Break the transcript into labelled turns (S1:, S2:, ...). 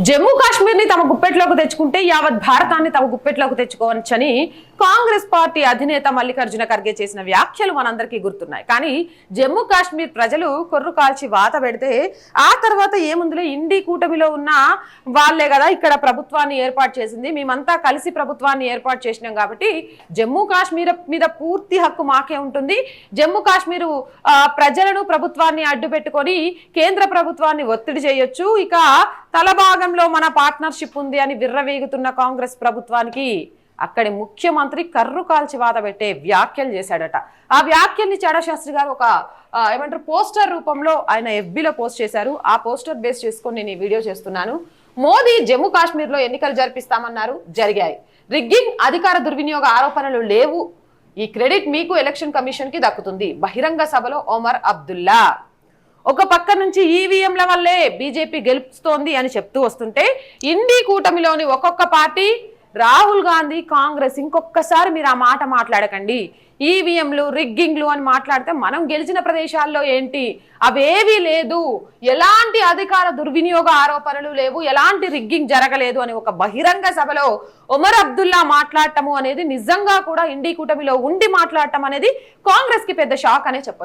S1: జమ్మూ కాశ్మీర్ ని తమ గుప్పెట్లోకి తెచ్చుకుంటే యావత్ భారతాన్ని తమ గుప్పెట్లోకి తెచ్చుకోవచ్చని కాంగ్రెస్ పార్టీ అధినేత మల్లికార్జున ఖర్గే చేసిన వ్యాఖ్యలు మనందరికీ గుర్తున్నాయి. కానీ జమ్మూ కాశ్మీర్ ప్రజలు కొర్రు కాల్చి వాత పెడితే ఆ తర్వాత ఏముందిలే, ఇండి కూటమిలో ఉన్న వాళ్లే కదా ఇక్కడ ప్రభుత్వాన్ని ఏర్పాటు చేసింది, మేమంతా కలిసి ప్రభుత్వాన్ని ఏర్పాటు చేసినాం కాబట్టి జమ్మూ కాశ్మీర్ మీద పూర్తి హక్కు మాకే ఉంటుంది, జమ్మూ కాశ్మీర్ ప్రజలను ప్రభుత్వాన్ని అడ్డు పెట్టుకొని కేంద్ర ప్రభుత్వాన్ని ఒత్తిడి చేయొచ్చు, ఇక తల భాగంలో మన పార్ట్నర్షిప్ ఉంది అని విర్రవీగుతున్న కాంగ్రెస్ ప్రభుత్వానికి అక్కడి ముఖ్యమంత్రి కర్రు కాల్చి వాత పెట్టే వ్యాఖ్యలు చేశాడట. ఆ వ్యాఖ్యల్ని చాడా శాస్త్రి గారు ఒక ఏమంటారు పోస్టర్ రూపంలో ఆయన FBలో పోస్ట్ చేశారు. ఆ పోస్టర్ బేస్ చేసుకొని నేను ఈ వీడియో చేస్తున్నాను. మోదీ జమ్మూ కాశ్మీర్ లో ఎన్నికలు జరిపిస్తామన్నారు, జరిగాయి. రిగ్గింగ్, అధికార దుర్వినియోగ ఆరోపణలు లేవు, ఈ క్రెడిట్ మీకు ఎలక్షన్ కమిషన్ కి దక్కుతుంది. బహిరంగ సభలో ఒమర్ అబ్దుల్లా ఒక పక్క నుంచి ఈవీఎంల వల్లే బీజేపీ గెలుపుస్తోంది అని చెప్తూ వస్తుంటే, ఇండి కూటమిలోని ఒక్కొక్క పార్టీ, రాహుల్ గాంధీ, కాంగ్రెస్ ఇంకొకసారి మీరు ఆ మాట మాట్లాడకండి, ఈవీఎంలు రిగ్గింగ్లు అని మాట్లాడితే మనం గెలిచిన ప్రదేశాల్లో ఏంటి, అవేవీ లేదు, ఎలాంటి అధికార దుర్వినియోగ ఆరోపణలు లేవు, ఎలాంటి రిగ్గింగ్ జరగలేదు అని ఒక బహిరంగ సభలో ఒమర్ అబ్దుల్లా మాట్లాడటము అనేది నిజంగా కూడా ఇండి కూటమిలో ఉండి మాట్లాడటం అనేది కాంగ్రెస్ కి పెద్ద షాక్ అనే చెప్పొచ్చు.